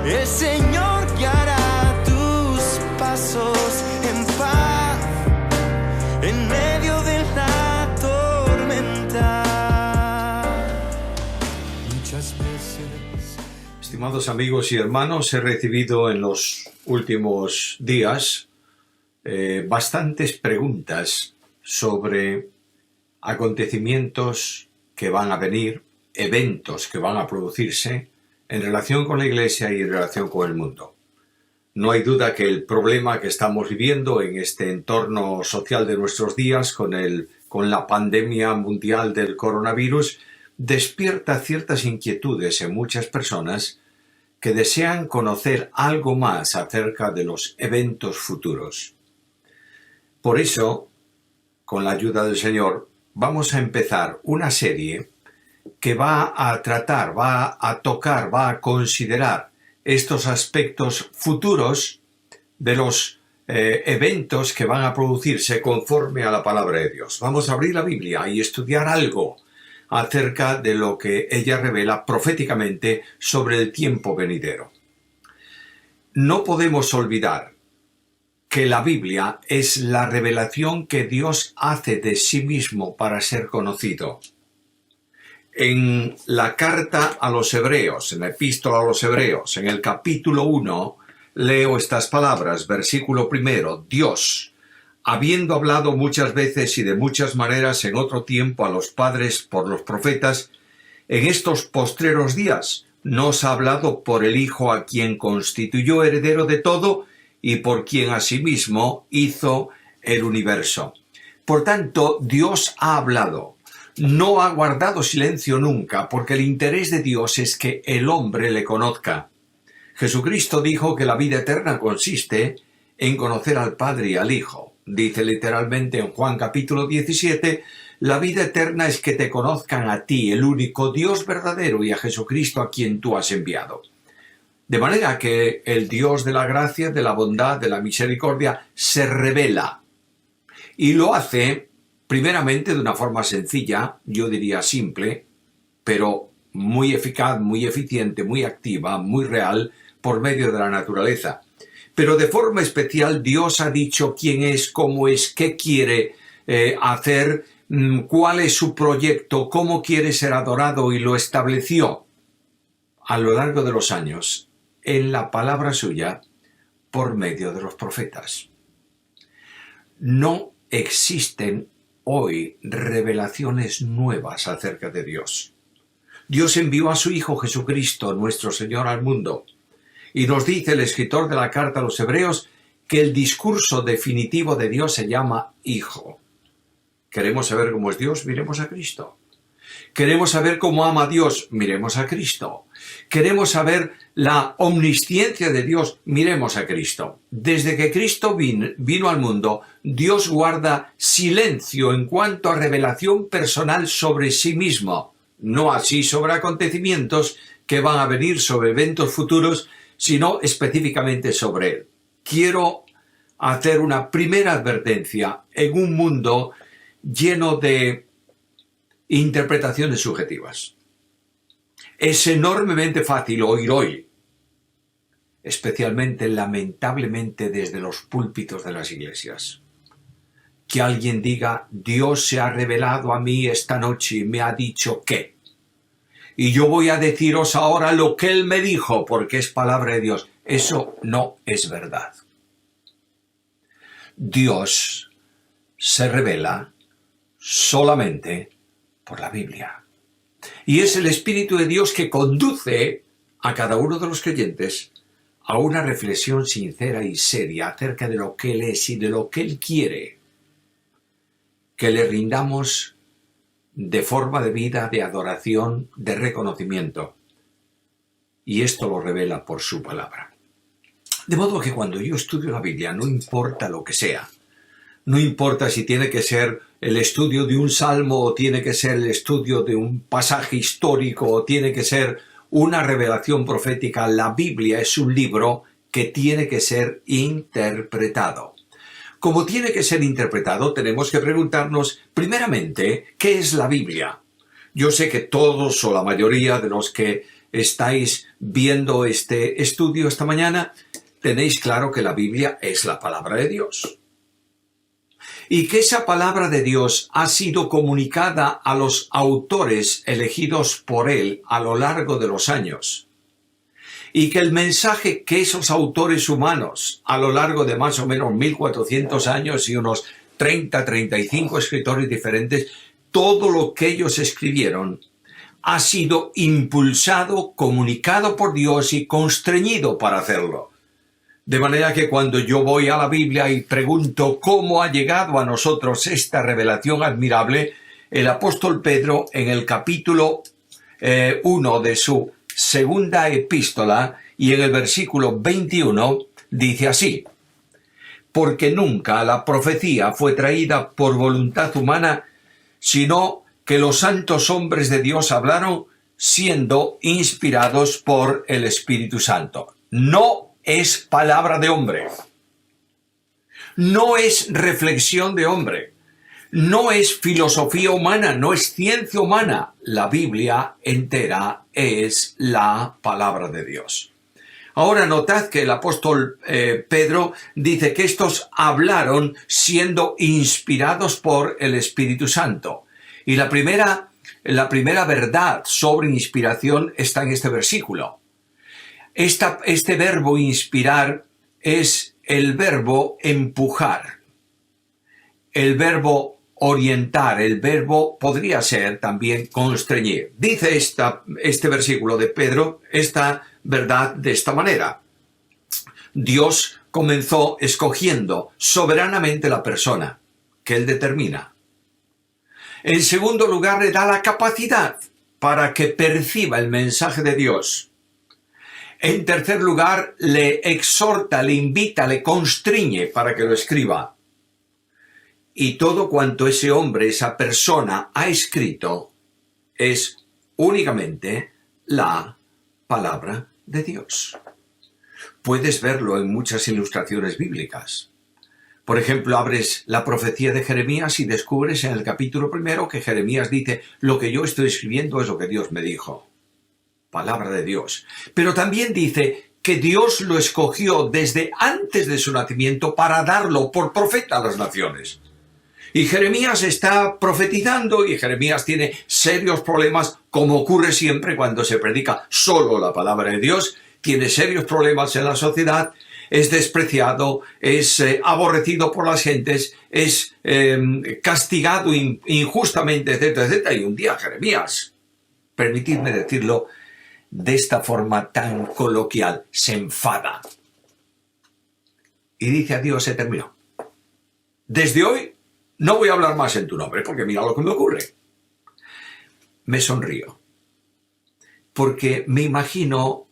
El Señor guiará tus pasos en paz en medio de la tormenta. Muchas veces. Estimados amigos y hermanos, he recibido en los últimos días bastantes preguntas sobre acontecimientos que van a venir, eventos que van a producirse en relación con la Iglesia y en relación con el mundo. No hay duda que el problema que estamos viviendo en este entorno social de nuestros días con la pandemia mundial del coronavirus despierta ciertas inquietudes en muchas personas que desean conocer algo más acerca de los eventos futuros. Por eso, con la ayuda del Señor, vamos a empezar una serie que va a tratar, va a tocar, va a considerar estos aspectos futuros de los eventos que van a producirse conforme a la palabra de Dios. Vamos a abrir la Biblia y estudiar algo acerca de lo que ella revela proféticamente sobre el tiempo venidero. No podemos olvidar que la Biblia es la revelación que Dios hace de sí mismo para ser conocido. En la carta a los Hebreos, en la epístola a los Hebreos, en el capítulo 1, leo estas palabras, versículo 1, Dios, habiendo hablado muchas veces y de muchas maneras en otro tiempo a los padres por los profetas, en estos postreros días nos ha hablado por el Hijo a quien constituyó heredero de todo y por quien asimismo hizo el universo. Por tanto, Dios ha hablado. No ha guardado silencio nunca, porque el interés de Dios es que el hombre le conozca. Jesucristo dijo que la vida eterna consiste en conocer al Padre y al Hijo. Dice literalmente en Juan capítulo 17, la vida eterna es que te conozcan a ti, el único Dios verdadero, y a Jesucristo a quien tú has enviado. De manera que el Dios de la gracia, de la bondad, de la misericordia, se revela. Y lo hace primeramente de una forma sencilla, yo diría simple, pero muy eficaz, muy eficiente, muy activa, muy real, por medio de la naturaleza. Pero de forma especial Dios ha dicho quién es, cómo es, qué quiere hacer, cuál es su proyecto, cómo quiere ser adorado, y lo estableció a lo largo de los años en la palabra suya por medio de los profetas. No existen hoy revelaciones nuevas acerca de Dios. Dios envió a su Hijo Jesucristo, nuestro Señor, al mundo. Y nos dice el escritor de la carta a los Hebreos que el discurso definitivo de Dios se llama Hijo. ¿Queremos saber cómo es Dios? Miremos a Cristo. ¿Queremos saber cómo ama a Dios? Miremos a Cristo. ¿Queremos saber la omnisciencia de Dios? Miremos a Cristo. Desde que Cristo vino al mundo, Dios guarda silencio en cuanto a revelación personal sobre sí mismo, no así sobre acontecimientos que van a venir, sobre eventos futuros, sino específicamente sobre Él. Quiero hacer una primera advertencia en un mundo lleno de interpretaciones subjetivas. Es enormemente fácil oír hoy, especialmente lamentablemente desde los púlpitos de las iglesias, que alguien diga, Dios se ha revelado a mí esta noche y me ha dicho que, y yo voy a deciros ahora lo que Él me dijo, porque es palabra de Dios. Eso no es verdad. Dios se revela solamente por la Biblia. Y es el Espíritu de Dios que conduce a cada uno de los creyentes a una reflexión sincera y seria acerca de lo que Él es y de lo que Él quiere. Que le rindamos de forma de vida, de adoración, de reconocimiento. Y esto lo revela por su palabra. De modo que cuando yo estudio la Biblia, no importa lo que sea, no importa si tiene que ser el estudio de un salmo o tiene que ser el estudio de un pasaje histórico o tiene que ser una revelación profética, la Biblia es un libro que tiene que ser interpretado. Como tiene que ser interpretado, tenemos que preguntarnos, primeramente, ¿qué es la Biblia? Yo sé que todos o la mayoría de los que estáis viendo este estudio esta mañana, tenéis claro que la Biblia es la palabra de Dios. Y que esa palabra de Dios ha sido comunicada a los autores elegidos por Él a lo largo de los años. Y que el mensaje que esos autores humanos, a lo largo de más o menos 1400 años y unos 35 escritores diferentes, todo lo que ellos escribieron ha sido impulsado, comunicado por Dios y constreñido para hacerlo. De manera que cuando yo voy a la Biblia y pregunto cómo ha llegado a nosotros esta revelación admirable, el apóstol Pedro en el capítulo 1 de su segunda epístola y en el versículo 21 dice así: porque nunca la profecía fue traída por voluntad humana, sino que los santos hombres de Dios hablaron siendo inspirados por el Espíritu Santo. No es palabra de hombre, no es reflexión de hombre, no es filosofía humana, no es ciencia humana. La Biblia entera es la palabra de Dios. Ahora notad que el apóstol Pedro dice que estos hablaron siendo inspirados por el Espíritu Santo. Y la primera verdad sobre inspiración está en este versículo. Este verbo inspirar es el verbo empujar, el verbo orientar, el verbo podría ser también constreñir. Dice este versículo de Pedro esta verdad de esta manera: Dios comenzó escogiendo soberanamente la persona que Él determina. En segundo lugar, le da la capacidad para que perciba el mensaje de Dios. En tercer lugar, le exhorta, le invita, le constriñe para que lo escriba. Y todo cuanto ese hombre, esa persona ha escrito es únicamente la palabra de Dios. Puedes verlo en muchas ilustraciones bíblicas. Por ejemplo, abres la profecía de Jeremías y descubres en el capítulo 1 que Jeremías dice: lo que yo estoy escribiendo es lo que Dios me dijo. Palabra de Dios. Pero también dice que Dios lo escogió desde antes de su nacimiento para darlo por profeta a las naciones. Y Jeremías está profetizando y Jeremías tiene serios problemas, como ocurre siempre cuando se predica solo la palabra de Dios. Tiene serios problemas en la sociedad, es despreciado, es aborrecido por las gentes, es castigado injustamente, etcétera, etcétera. Y un día Jeremías, permitidme decirlo de esta forma tan coloquial, se enfada. Y dice a Dios: se terminó. Desde hoy no voy a hablar más en tu nombre, porque mira lo que me ocurre. Me sonrío, porque me imagino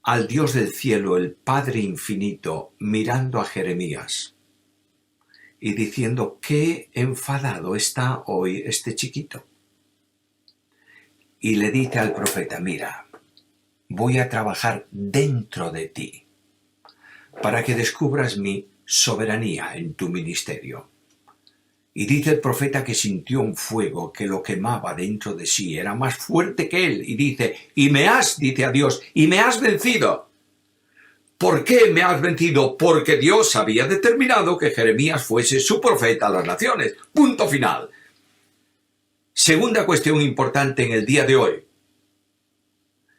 al Dios del cielo, el Padre infinito, mirando a Jeremías y diciendo: qué enfadado está hoy este chiquito. Y le dice al profeta: mira, voy a trabajar dentro de ti para que descubras mi soberanía en tu ministerio. Y dice el profeta que sintió un fuego que lo quemaba dentro de sí, era más fuerte que él. Y dice: dice a Dios, y me has vencido. ¿Por qué me has vencido? Porque Dios había determinado que Jeremías fuese su profeta a las naciones. Punto final. Segunda cuestión importante en el día de hoy.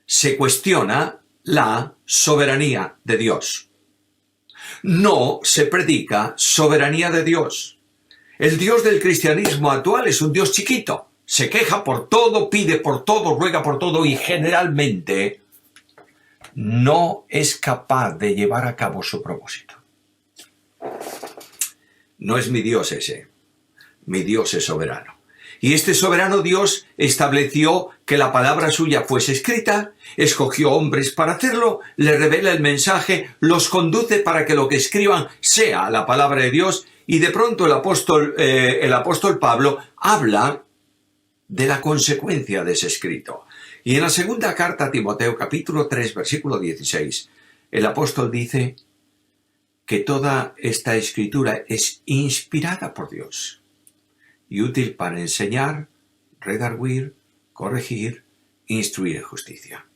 Se cuestiona la soberanía de Dios. No se predica soberanía de Dios. El Dios del cristianismo actual es un Dios chiquito. Se queja por todo, pide por todo, ruega por todo y generalmente no es capaz de llevar a cabo su propósito. No es mi Dios ese. Mi Dios es soberano. Y este soberano Dios estableció que la palabra suya fuese escrita, escogió hombres para hacerlo, le revela el mensaje, los conduce para que lo que escriban sea la palabra de Dios. Y de pronto el apóstol Pablo habla de la consecuencia de ese escrito. Y en la segunda carta a Timoteo, capítulo 3, versículo 16, el apóstol dice que toda esta escritura es inspirada por Dios y útil para enseñar, redarguir, corregir, instruir en justicia.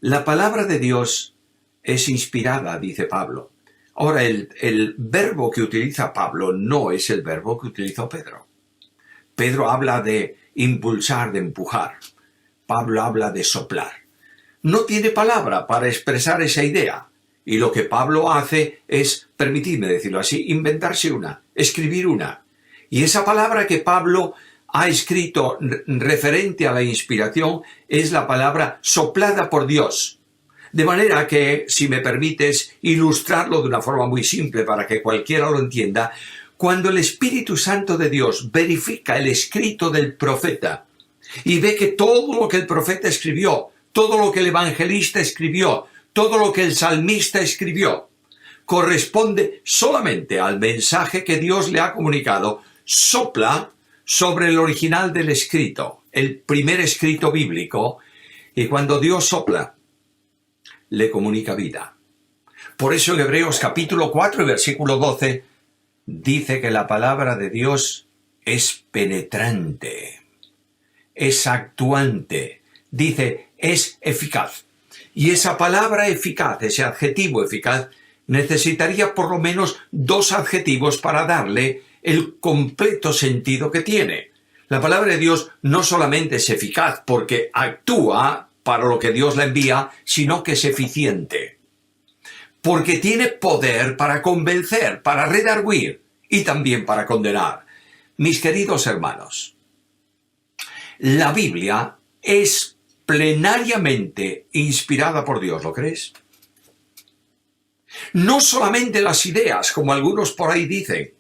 La palabra de Dios es inspirada, dice Pablo. Ahora, el verbo que utiliza Pablo no es el verbo que utilizó Pedro. Pedro habla de impulsar, de empujar. Pablo habla de soplar. No tiene palabra para expresar esa idea. Y lo que Pablo hace es, permitidme decirlo así, inventarse una, escribir una. Y esa palabra que Pablo ha escrito referente a la inspiración es la palabra soplada por Dios. De manera que, si me permites ilustrarlo de una forma muy simple para que cualquiera lo entienda, cuando el Espíritu Santo de Dios verifica el escrito del profeta y ve que todo lo que el profeta escribió, todo lo que el evangelista escribió, todo lo que el salmista escribió, corresponde solamente al mensaje que Dios le ha comunicado, sopla sobre el original del escrito, el primer escrito bíblico, y cuando Dios sopla, le comunica vida. Por eso en Hebreos capítulo 4 y versículo 12 dice que la palabra de Dios es penetrante, es actuante, dice es eficaz. Y esa palabra eficaz, ese adjetivo eficaz, necesitaría por lo menos 2 adjetivos para darle el completo sentido que tiene. La palabra de Dios no solamente es eficaz porque actúa para lo que Dios la envía, sino que es eficiente. Porque tiene poder para convencer, para redarguir y también para condenar. Mis queridos hermanos, la Biblia es plenariamente inspirada por Dios, ¿lo crees? No solamente las ideas, como algunos por ahí dicen,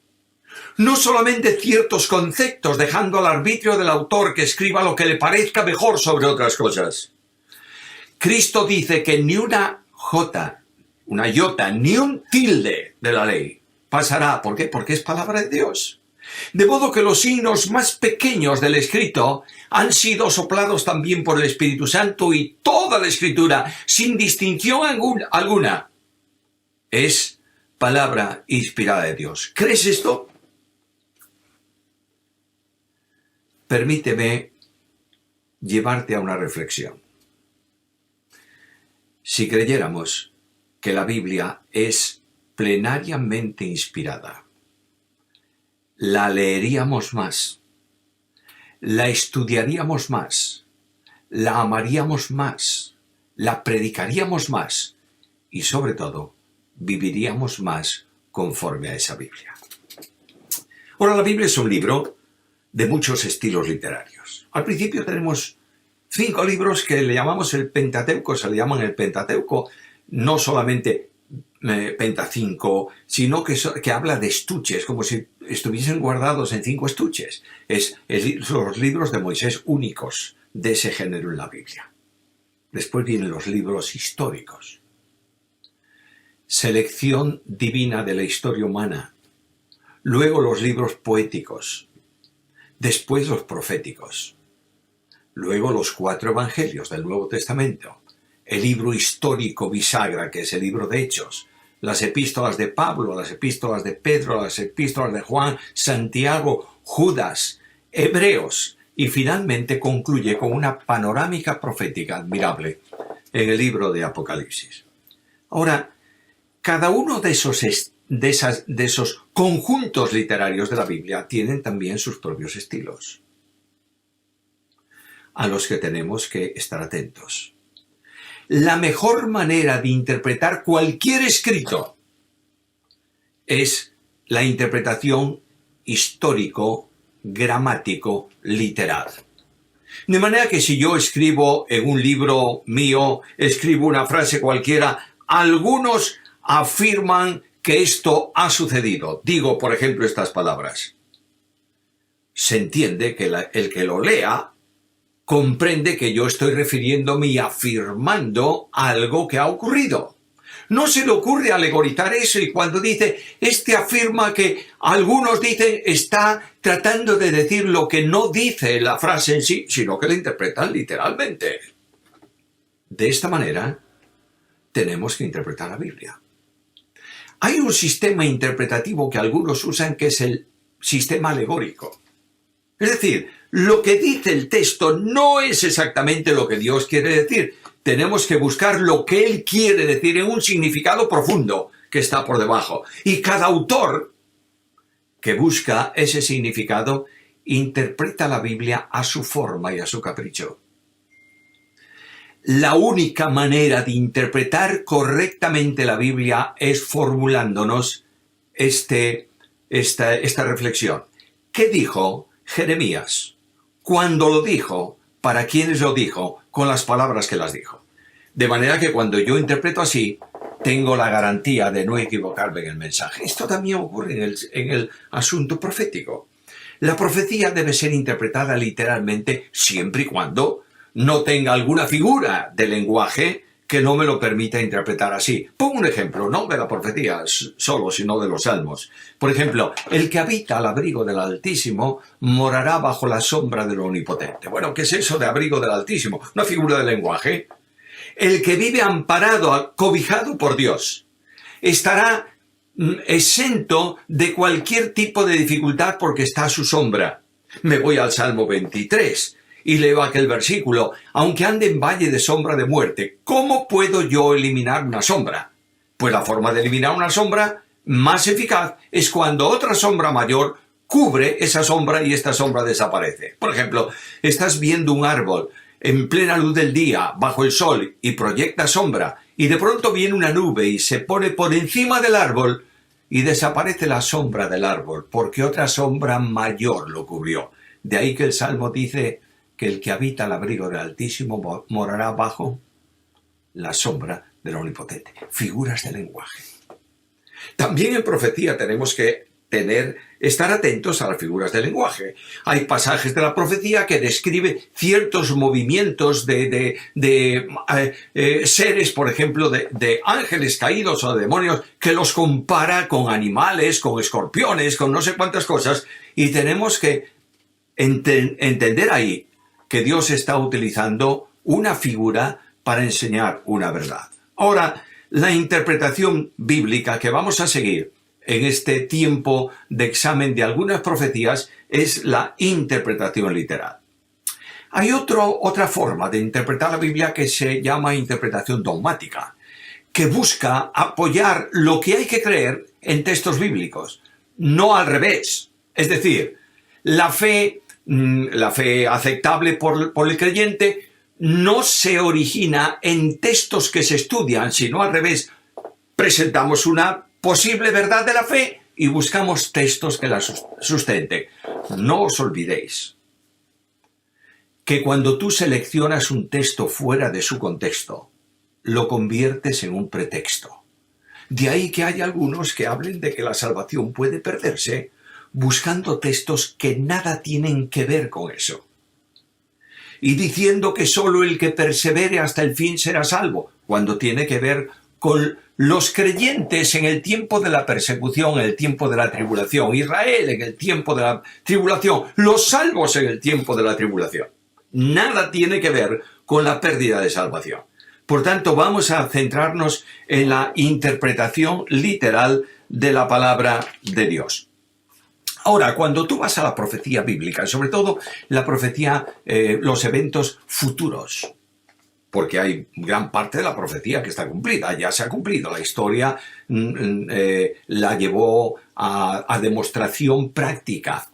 no solamente ciertos conceptos, dejando al arbitrio del autor que escriba lo que le parezca mejor sobre otras cosas. Cristo dice que ni una jota, una iota, ni un tilde de la ley pasará. ¿Por qué? Porque es palabra de Dios. De modo que los signos más pequeños del escrito han sido soplados también por el Espíritu Santo y toda la Escritura, sin distinción alguna, es palabra inspirada de Dios. ¿Crees esto? Permíteme llevarte a una reflexión. Si creyéramos que la Biblia es plenariamente inspirada, la leeríamos más, la estudiaríamos más, la amaríamos más, la predicaríamos más y sobre todo viviríamos más conforme a esa Biblia. Ahora, la Biblia es un libro de muchos estilos literarios. Al principio tenemos 5 libros que le llamamos el Pentateuco, se le llaman el Pentateuco, no solamente Pentacinco, sino que habla de estuches, como si estuviesen guardados en 5 estuches. Son los libros de Moisés únicos de ese género en la Biblia. Después vienen los libros históricos. Selección divina de la historia humana. Luego los libros poéticos. Después los proféticos. Luego los 4 evangelios del Nuevo Testamento, el libro histórico bisagra, que es el libro de Hechos, las epístolas de Pablo, las epístolas de Pedro, las epístolas de Juan, Santiago, Judas, Hebreos, y finalmente concluye con una panorámica profética admirable en el libro de Apocalipsis. Ahora, cada uno de esos conjuntos literarios de la Biblia tienen también sus propios estilos, a los que tenemos que estar atentos. La mejor manera de interpretar cualquier escrito es la interpretación histórico, gramático, literal. De manera que si yo escribo en un libro mío, escribo una frase cualquiera, algunos afirman que esto ha sucedido. Digo, por ejemplo, estas palabras. Se entiende que el que lo lea comprende que yo estoy refiriéndome y afirmando algo que ha ocurrido. No se le ocurre alegorizar eso y cuando dice, afirma que algunos dicen, está tratando de decir lo que no dice la frase en sí, sino que la interpretan literalmente. De esta manera, tenemos que interpretar la Biblia. Hay un sistema interpretativo que algunos usan que es el sistema alegórico. Es decir, lo que dice el texto no es exactamente lo que Dios quiere decir, tenemos que buscar lo que él quiere decir en un significado profundo que está por debajo. Y cada autor que busca ese significado interpreta la Biblia a su forma y a su capricho. La única manera de interpretar correctamente la Biblia es formulándonos esta reflexión. ¿Qué dijo Jeremías? ¿Cuándo lo dijo? ¿Para quiénes lo dijo? Con las palabras que las dijo. De manera que cuando yo interpreto así, tengo la garantía de no equivocarme en el mensaje. Esto también ocurre en el asunto profético. La profecía debe ser interpretada literalmente siempre y cuando no tenga alguna figura de lenguaje que no me lo permita interpretar así. Pongo un ejemplo, no de la profecía solo, sino de los salmos. Por ejemplo, el que habita al abrigo del Altísimo morará bajo la sombra del Omnipotente. Bueno, ¿qué es eso de abrigo del Altísimo? Una figura de lenguaje. El que vive amparado, cobijado por Dios, estará exento de cualquier tipo de dificultad porque está a su sombra. Me voy al Salmo 23 y leo aquel versículo. Aunque ande en valle de sombra de muerte, ¿cómo puedo yo eliminar una sombra? Pues la forma de eliminar una sombra más eficaz es cuando otra sombra mayor cubre esa sombra y esta sombra desaparece. Por ejemplo, estás viendo un árbol en plena luz del día, bajo el sol, y proyecta sombra, y de pronto viene una nube y se pone por encima del árbol y desaparece la sombra del árbol, porque otra sombra mayor lo cubrió. De ahí que el Salmo dice que el que habita al abrigo del Altísimo morará bajo la sombra del Omnipotente. Figuras de lenguaje. También en profecía tenemos que estar atentos a las figuras de lenguaje. Hay pasajes de la profecía que describe ciertos movimientos de seres, por ejemplo, de ángeles caídos o de demonios, que los compara con animales, con escorpiones, con no sé cuántas cosas, y tenemos que entender ahí que Dios está utilizando una figura para enseñar una verdad. Ahora, la interpretación bíblica que vamos a seguir en este tiempo de examen de algunas profecías es la interpretación literal. Hay otra forma de interpretar la Biblia que se llama interpretación dogmática, que busca apoyar lo que hay que creer en textos bíblicos, no al revés. Es decir, la fe aceptable por el creyente no se origina en textos que se estudian, sino al revés. Presentamos una posible verdad de la fe y buscamos textos que la sustenten. No os olvidéis que cuando tú seleccionas un texto fuera de su contexto, lo conviertes en un pretexto. De ahí que hay algunos que hablen de que la salvación puede perderse buscando textos que nada tienen que ver con eso. Y diciendo que solo el que persevere hasta el fin será salvo, cuando tiene que ver con los creyentes en el tiempo de la persecución, en el tiempo de la tribulación, Israel en el tiempo de la tribulación, los salvos en el tiempo de la tribulación. Nada tiene que ver con la pérdida de salvación. Por tanto, vamos a centrarnos en la interpretación literal de la palabra de Dios. Ahora, cuando tú vas a la profecía bíblica, sobre todo la profecía, los eventos futuros, porque hay gran parte de la profecía que está cumplida, ya se ha cumplido, la historia la llevó a demostración práctica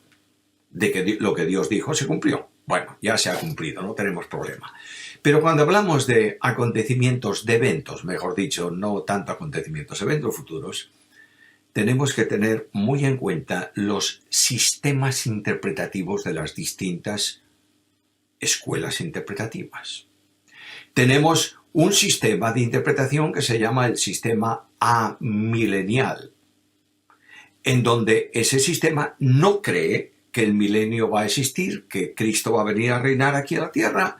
de que lo que Dios dijo se cumplió. Bueno, ya se ha cumplido, no tenemos problema. Pero cuando hablamos de acontecimientos, de eventos, mejor dicho, no tanto acontecimientos, eventos futuros, tenemos que tener muy en cuenta los sistemas interpretativos de las distintas escuelas interpretativas. Tenemos un sistema de interpretación que se llama el sistema amilenial, en donde ese sistema no cree que el milenio va a existir, que Cristo va a venir a reinar aquí a la tierra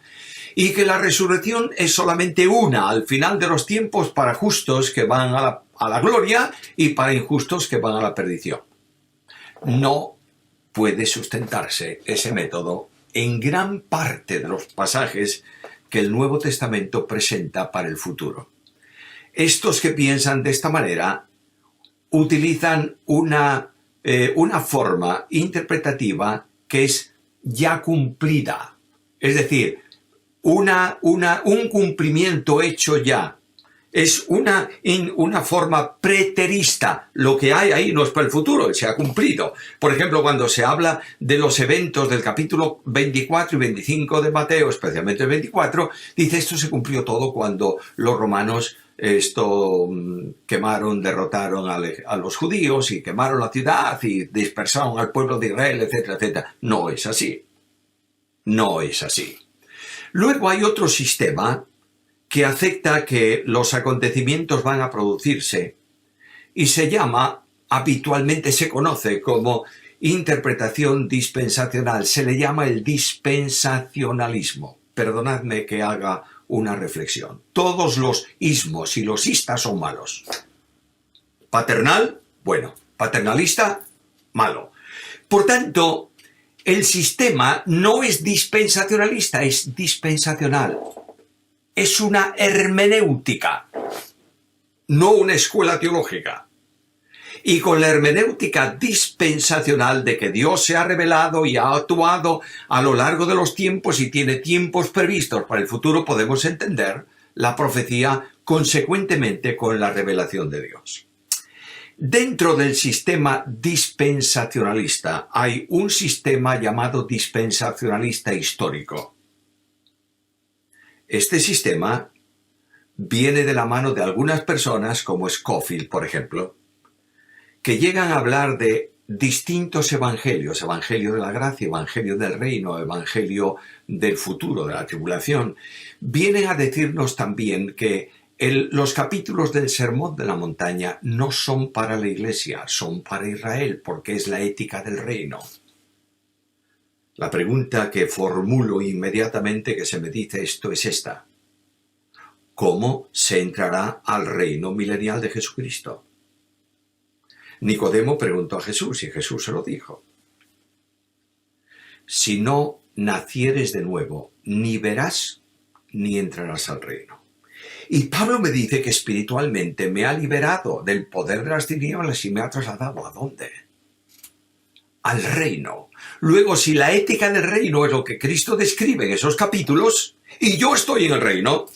y que la resurrección es solamente una al final de los tiempos para justos que van a la gloria y para injustos que van a la perdición. No puede sustentarse ese método en gran parte de los pasajes que el Nuevo Testamento presenta para el futuro. Estos que piensan de esta manera utilizan una forma interpretativa que es ya cumplida. Es decir, un cumplimiento hecho ya. Es una forma preterista. Lo que hay ahí no es para el futuro, se ha cumplido. Por ejemplo, cuando se habla de los eventos del capítulo 24 y 25 de Mateo, especialmente el 24, dice esto se cumplió todo cuando los romanos quemaron, derrotaron a los judíos y quemaron la ciudad y dispersaron al pueblo de Israel, etcétera, etcétera. No es así. No es así. Luego hay otro sistema que acepta que los acontecimientos van a producirse y se llama, habitualmente se conoce como interpretación dispensacional, se le llama el dispensacionalismo. Perdonadme que haga una reflexión. Todos los ismos y los istas son malos. Paternal, bueno. Paternalista, malo. Por tanto, el sistema no es dispensacionalista, es dispensacional. Es una hermenéutica, no una escuela teológica. Y con la hermenéutica dispensacional de que Dios se ha revelado y ha actuado a lo largo de los tiempos y tiene tiempos previstos para el futuro, podemos entender la profecía consecuentemente con la revelación de Dios. Dentro del sistema dispensacionalista hay un sistema llamado dispensacionalista histórico. Este sistema viene de la mano de algunas personas, como Scofield, por ejemplo, que llegan a hablar de distintos evangelios, evangelio de la gracia, evangelio del reino, evangelio del futuro, de la tribulación. Vienen a decirnos también que los capítulos del Sermón de la Montaña no son para la Iglesia, son para Israel, porque es la ética del reino. La pregunta que formulo inmediatamente que se me dice esto es esta: ¿cómo se entrará al reino milenial de Jesucristo? Nicodemo preguntó a Jesús y Jesús se lo dijo: si no nacieres de nuevo, ni verás ni entrarás al reino. Y Pablo me dice que espiritualmente me ha liberado del poder de las tinieblas y me ha trasladado ¿a dónde? Al reino. Luego, si la ética del reino es lo que Cristo describe en esos capítulos, y yo estoy en el reino,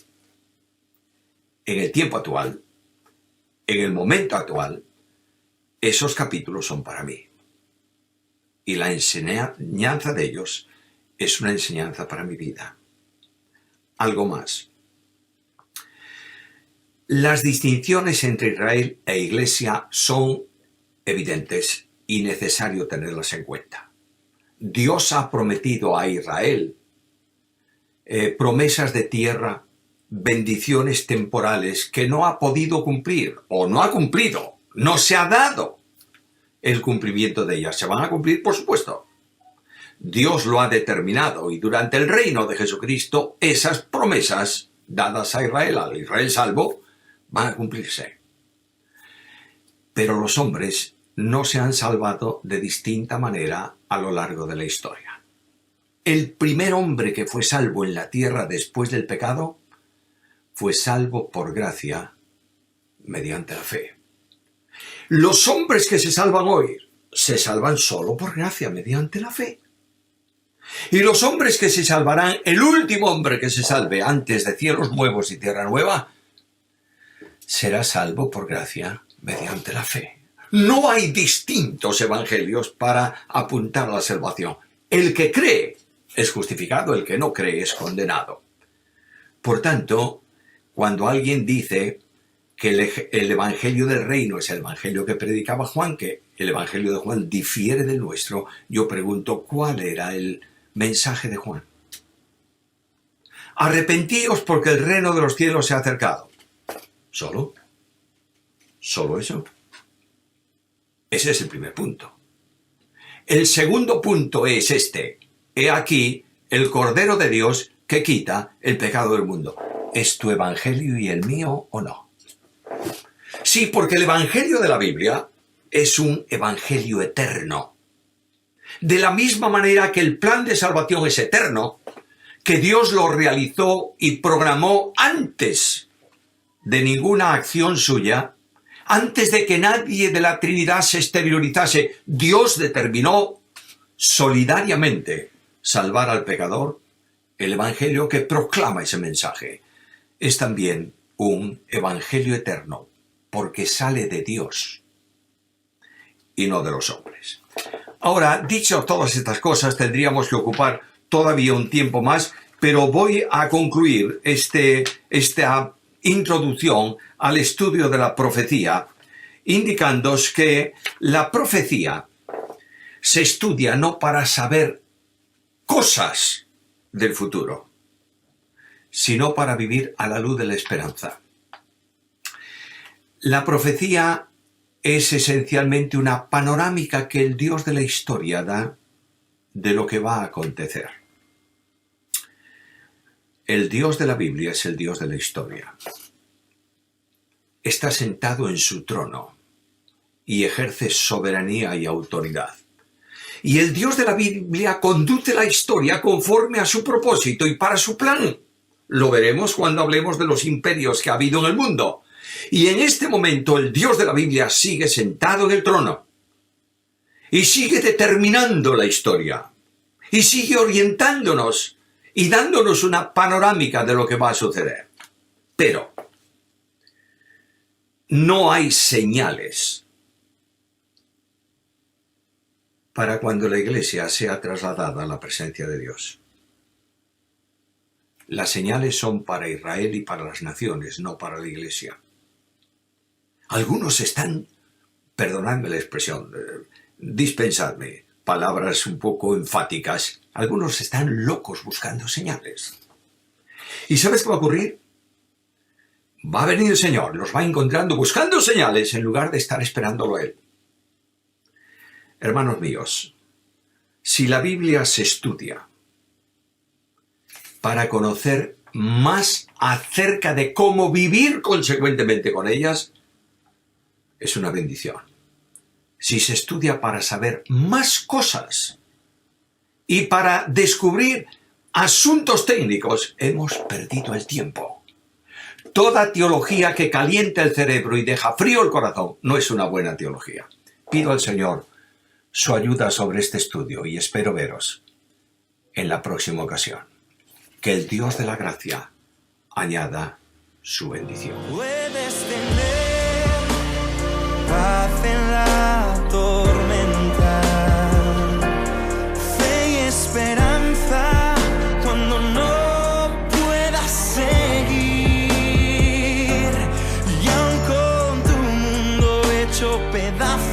en el tiempo actual, en el momento actual, esos capítulos son para mí. Y la enseñanza de ellos es una enseñanza para mi vida. Algo más. Las distinciones entre Israel e Iglesia son evidentes y necesario tenerlas en cuenta. Dios ha prometido a Israel promesas de tierra, bendiciones temporales que no ha podido cumplir o no ha cumplido, no se ha dado el cumplimiento de ellas. ¿Se van a cumplir? Por supuesto. Dios lo ha determinado y durante el reino de Jesucristo esas promesas dadas a Israel, al Israel salvo, van a cumplirse. Pero los hombres no se han salvado de distinta manera a lo largo de la historia. El primer hombre que fue salvo en la tierra después del pecado fue salvo por gracia mediante la fe. Los hombres que se salvan hoy se salvan solo por gracia mediante la fe. Y los hombres que se salvarán, el último hombre que se salve antes de cielos nuevos y tierra nueva, será salvo por gracia mediante la fe. No hay distintos evangelios para apuntar a la salvación. El que cree es justificado, el que no cree es condenado. Por tanto, cuando alguien dice que el evangelio del reino es el evangelio que predicaba Juan, que el evangelio de Juan difiere del nuestro, yo pregunto, ¿cuál era el mensaje de Juan? Arrepentíos porque el reino de los cielos se ha acercado. ¿Solo? ¿Solo eso? Ese es el primer punto. El segundo punto es este: he aquí el Cordero de Dios que quita el pecado del mundo. ¿Es tu evangelio y el mío o no? Sí, porque el evangelio de la Biblia es un evangelio eterno. De la misma manera que el plan de salvación es eterno, que Dios lo realizó y programó antes de ninguna acción suya, antes de que nadie de la Trinidad se exteriorizase, Dios determinó solidariamente salvar al pecador el evangelio que proclama ese mensaje, es también un evangelio eterno, porque sale de Dios y no de los hombres. Ahora, dicho todas estas cosas, tendríamos que ocupar todavía un tiempo más, pero voy a concluir esta introducción al estudio de la profecía, indicándoos que la profecía se estudia no para saber cosas del futuro, sino para vivir a la luz de la esperanza. La profecía es esencialmente una panorámica que el Dios de la historia da de lo que va a acontecer. El Dios de la Biblia es el Dios de la historia. Está sentado en su trono y ejerce soberanía y autoridad. Y el Dios de la Biblia conduce la historia conforme a su propósito y para su plan. Lo veremos cuando hablemos de los imperios que ha habido en el mundo. Y en este momento el Dios de la Biblia sigue sentado en el trono. Y sigue determinando la historia. Y sigue orientándonos y dándonos una panorámica de lo que va a suceder. Pero no hay señales para cuando la Iglesia sea trasladada a la presencia de Dios. Las señales son para Israel y para las naciones, no para la Iglesia. Algunos están, perdonadme la expresión, dispensadme, palabras un poco enfáticas, algunos están locos buscando señales. ¿Y sabes qué va a ocurrir? Va a venir el Señor, los va encontrando buscando señales en lugar de estar esperándolo a Él. Hermanos míos, si la Biblia se estudia para conocer más acerca de cómo vivir consecuentemente con ellas, es una bendición. Si se estudia para saber más cosas y para descubrir asuntos técnicos, hemos perdido el tiempo. Toda teología que calienta el cerebro y deja frío el corazón no es una buena teología. Pido al Señor su ayuda sobre este estudio y espero veros en la próxima ocasión. Que el Dios de la gracia añada su bendición. Puedes tener paz en la tormenta, fe y esperanza cuando no puedas seguir. Y aun con tu mundo hecho pedazos,